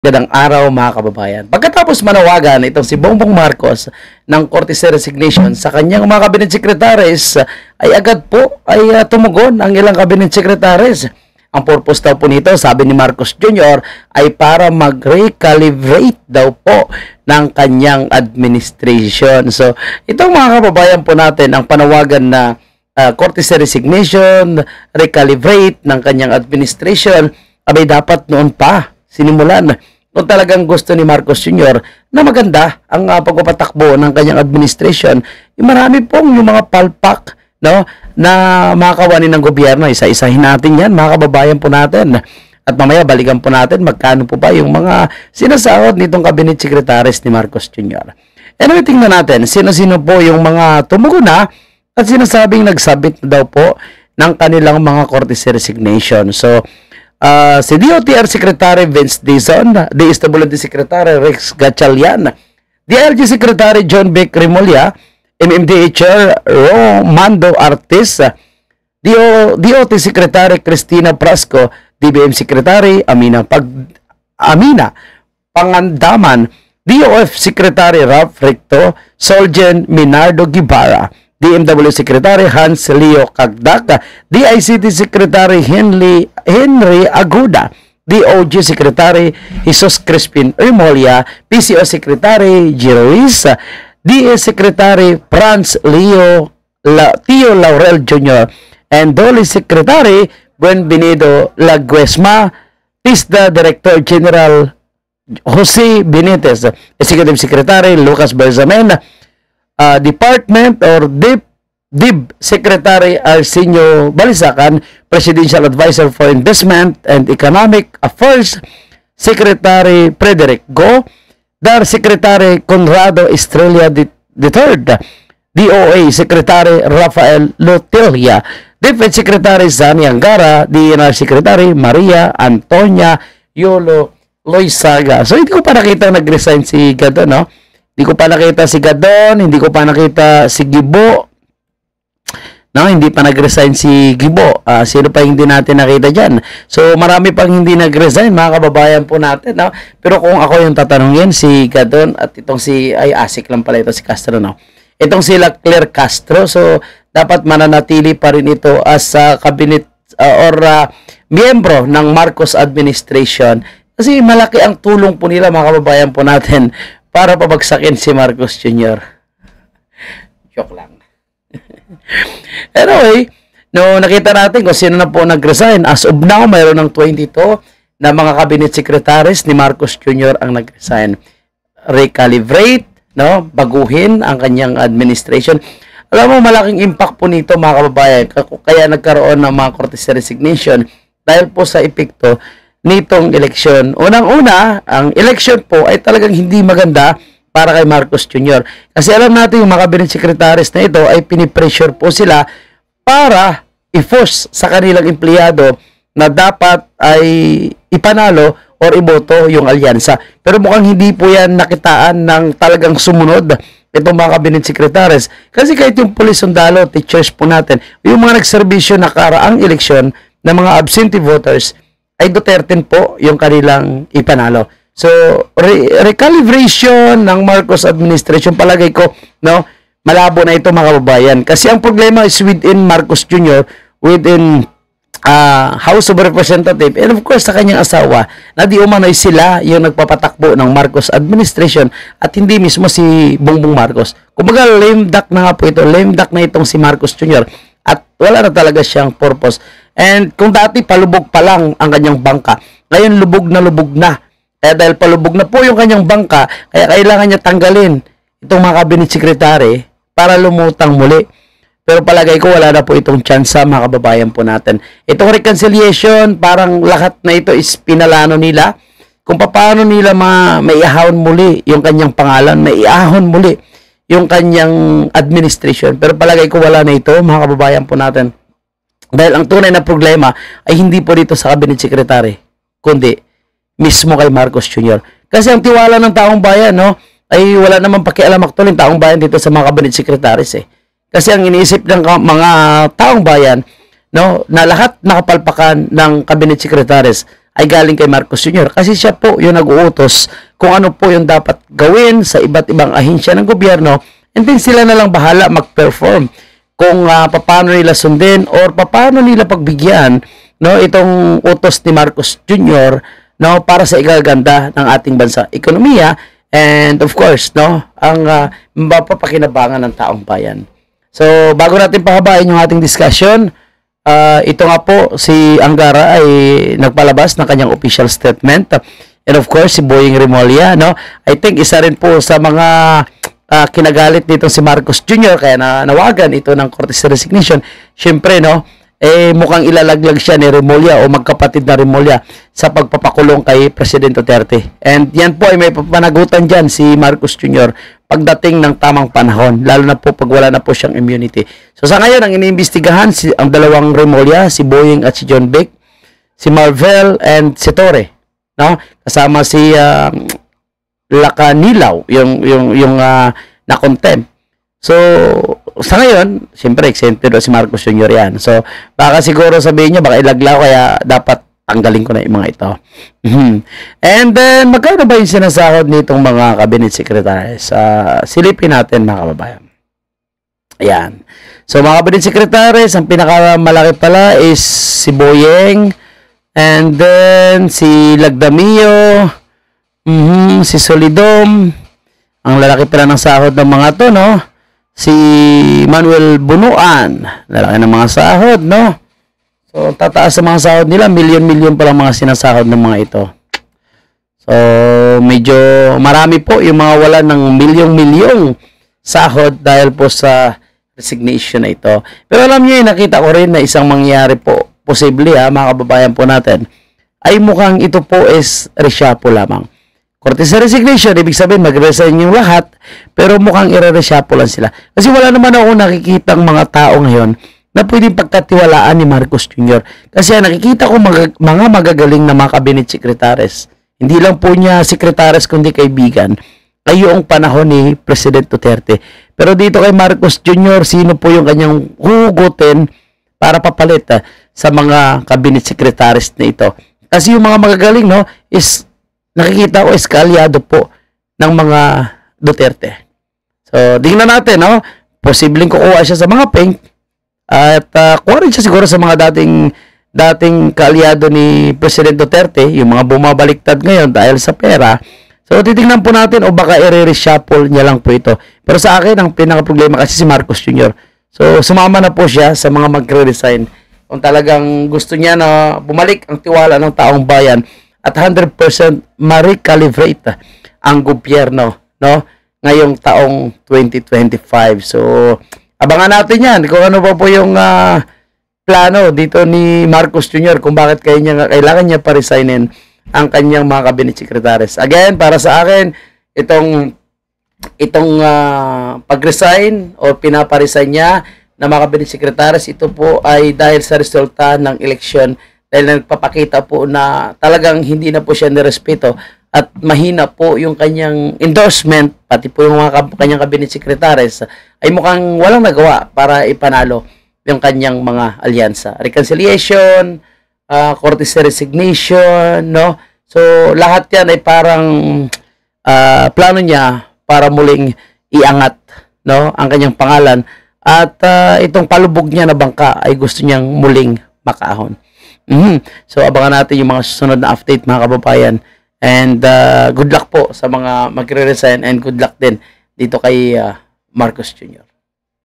Magandang araw mga kababayan. Pagkatapos manawagan itong si Bongbong Marcos ng Korte sa resignation sa kanyang mga cabinet secretaries, ay agad po ay tumugon ang ilang cabinet secretaries. Ang purpose daw po nito, sabi ni Marcos Jr., ay para mag-recalibrate daw po ng kanyang administration. So, itong mga kababayan po natin, ang panawagan na Korte sa resignation, recalibrate ng kanyang administration, abay dapat noon pa sinimulan kung talagang gusto ni Marcos Jr. na maganda ang pagpapatakbo ng kanyang administration. Marami pong yung mga palpak, no, na makakawani ng gobyerno. Isa-isahin natin yan, mga kababayan po natin. At mamaya balikan po natin magkano po ba yung mga sinasahod nitong cabinet secretaries ni Marcos Jr. Anyway, tingnan natin sino-sino po yung mga tumugon na at sinasabing nagsabit daw po ng kanilang mga korte sa resignation. So, si DOTR Secretary Vince Dizon, DSWD Secretary Rex Gatchalian, DILG Secretary John Vic Remulla, MMDA Chair Romando Artis, DOT Secretary Cristina Prasco, DBM Secretary Amina Pangandaman, DOF Secretary Ralph Recto, Solgen Minardo Guevara, DMW Secretary Hans Leo Cagdac, DICT Secretary Henry Aguda, DOG Secretary Jesus Crispin Remulla, PCO Secretary Girois, DS Secretary Franz Tio Laurel Jr., and DOLI Secretary Buenvenido Laguesma, TISDA Director General Jose Benitez, Executive Secretary Lucas Berzamen, Department or DIB Secretary Arsenio Balisacan, Presidential Advisor for Investment and Economic Affairs Secretary Frederick Go, DAR Secretary Conrado Estrella III, DOA Secretary Rafael Lotilla, Defense Secretary Zani Angara, DNR Secretary Maria Antonia Yolo Loizaga. So hindi ko pa nakita nag-resign si Gado, no? Hindi ko pa nakita si Gadon, hindi ko pa nakita si Gibo. No, hindi pa nag-resign si Gibo. Sino pa hindi natin nakita dyan? So, marami pang hindi nag-resign, mga kababayan po natin. No? Pero kung ako yung tatanungin, si Gadon at itong Asik lang pala ito, si Castro. No? Itong sila Claire Castro. So, dapat mananatili pa rin ito as cabinet miyembro ng Marcos administration. Kasi malaki ang tulong po nila, mga kababayan po natin, para pabagsakin si Marcos Jr. Joke lang. Anyway, no, nakita natin kung sino na po nag-resign. As of now, mayroon ng 22 na mga cabinet secretaries ni Marcos Jr. ang nag-resign. Recalibrate, no, baguhin ang kanyang administration. Alam mo, malaking impact po nito, mga kababayan. Kaya nagkaroon ng mga korte sa resignation dahil po sa epekto nitong eleksyon. Unang-una, ang eleksyon po ay talagang hindi maganda para kay Marcos Jr. Kasi alam natin yung mga cabinet secretaries na ito ay pinipressure po sila para i-force sa kanilang empleyado na dapat ay ipanalo or iboto yung alyansa. Pero mukhang hindi po yan nakitaan ng talagang sumunod itong mga cabinet secretaries. Kasi kahit yung police sundalo, teachers po natin, yung mga nagserbisyo na karaang eleksyon ng mga absentee voters, ay Duterte po yung kanilang ipanalo. So, recalibration ng Marcos administration, palagay ko, no, malabo na ito, mga kababayan. Kasi ang problema is within Marcos Jr., within House of Representatives, and of course sa kanyang asawa, na di umano'y sila yung nagpapatakbo ng Marcos administration at hindi mismo si Bongbong Marcos. Kumbaga, lame duck na nga po ito, lame duck na itong si Marcos Jr. At wala na talaga siyang purpose. And kung dati palubog pa lang ang kanyang bangka, ngayon lubog na. Kaya dahil palubog na po yung kanyang bangka, kaya kailangan niya tanggalin itong mga cabinet secretary para lumutang muli. Pero palagay ko wala na po itong chance, mga kababayan po natin. Itong reconciliation, parang lahat na ito is pinalano nila. Kung paano nila maiahon muli yung kanyang pangalan, maiahon muli yung kanyang administration. Pero palagay ko wala na ito, mga kababayan po natin. Dahil ang tunay na problema ay hindi po dito sa cabinet secretary, kundi mismo kay Marcos Jr. Kasi ang tiwala ng taong bayan, no, ay wala naman pakialam actually ng taong bayan dito sa mga cabinet secretaries eh. Kasi ang iniisip ng mga taong bayan, no, na lahat nakapalpakan ng cabinet secretaries ay galing kay Marcos Jr. Kasi siya po yung nag-uutos kung ano po yung dapat gawin sa iba't ibang ahensya ng gobyerno, and then sila na lang bahala mag-perform kung paano nila sundin or paano nila pagbigyan, no, itong utos ni Marcos Jr., no, para sa ikaganda ng ating bansa, ekonomiya, and of course, no, ang mapapakinabangan ng taong bayan. So, bago natin pahabain yung ating discussion, ito nga po, si Angara ay nagpalabas ng kanyang official statement. And of course, si Boying Remulla, no? I think isa rin po sa mga kinagalit nito si Marcos Jr. Kaya nawagan ito ng Cortes resignation. Siyempre, no? Mukhang ilalaglag siya ni Remulla o magkapatid na Remulla sa pagpapakulong kay President Duterte. And yan po ay may panagutan dyan si Marcos Jr. pagdating ng tamang panahon, lalo na po pag wala na po siyang immunity. So sa ngayon, ang iniimbestigahan ang dalawang Remulla, si Boying at si John Vic, si Marvel and si Torre, no? Kasama si Lacanilaw, yung na-contempt. So, sa ngayon, siyempre, exempted si Marcos Jr. yan. So, baka siguro sabihin niya, baka ilaglaw, kaya dapat tanggalin ko na yung mga ito. And then, magkano ba yung sinasahod nitong mga cabinet secretaries? Silipin natin, mga kababayan. Ayan. So, mga cabinet secretaries, ang pinakamalaki pala is si Boyeng, and then si Lagdamio, si Solidom, ang lalaki pala ng sahod ng mga to, no? Si Manuel Bunuan, lalaki ng mga sahod, no? So, tataas sa mga sahod nila, milyon-milyon pa lang mga sinasahod ng mga ito. So, medyo marami po yung mga wala ng milyong-milyong sahod dahil po sa resignation na ito. Pero alam niyo, nakita ko rin na isang mangyari po, posible mga kababayan po natin, ay mukhang ito po is reshapo lamang. Cortes resignation, ibig sabihin mag-resign yung lahat, pero mukhang i-reshapo lang sila. Kasi wala naman ako nakikitang mga tao ngayon na pwedeng pagkatiwalaan ni Marcos Jr. Kasi nakikita ko mga magagaling na mga cabinet secretaries. Hindi lang po niya secretaries kundi kaibigan ay yung panahon ni President Duterte. Pero dito kay Marcos Jr., sino po yung kanyang hugutin para papalit sa mga cabinet secretaries na ito? Kasi yung mga magagaling, no, is nakikita ko is kaalyado po ng mga Duterte. So, tingnan natin, no? Posibleng kukuha siya sa mga pink at kuha rin siya siguro sa mga dating kaalyado ni President Duterte, yung mga bumabaliktad ngayon dahil sa pera. So, titingnan po natin o baka i-reshuffle niya lang po ito. Pero sa akin, ang pinaka-problema kasi si Marcos Jr. So, sumama na po siya sa mga magre-resign kung talagang gusto niya na bumalik ang tiwala ng taong bayan at 100% ma-recalibrate ang gobyerno, no, ngayong taong 2025. So, abangan natin yan kung ano pa po yung plano dito ni Marcos Jr. kung bakit kailangan niya pa-resignin ang kanyang mga cabinet secretaries. Again, para sa akin, itong pag-resign o pinapa-resign niya na mga cabinet secretaries, ito po ay dahil sa resulta ng eleksyon, dahil nagpapakita po na talagang hindi na po siya nirespeto at mahina po yung kanyang endorsement, pati po yung mga kanyang cabinet secretaries ay mukhang walang nagawa para ipanalo yung kanyang mga alyansa. Reconciliation, Cortes resignation, no? So, lahat yan ay parang plano niya para muling iangat, no, ang kanyang pangalan at itong palubog niya na bangka ay gusto niyang muling makaahon. So, abangan natin yung mga susunod na update, mga kababayan. And good luck po sa mga magre-resign and good luck din dito kay Marcos Jr.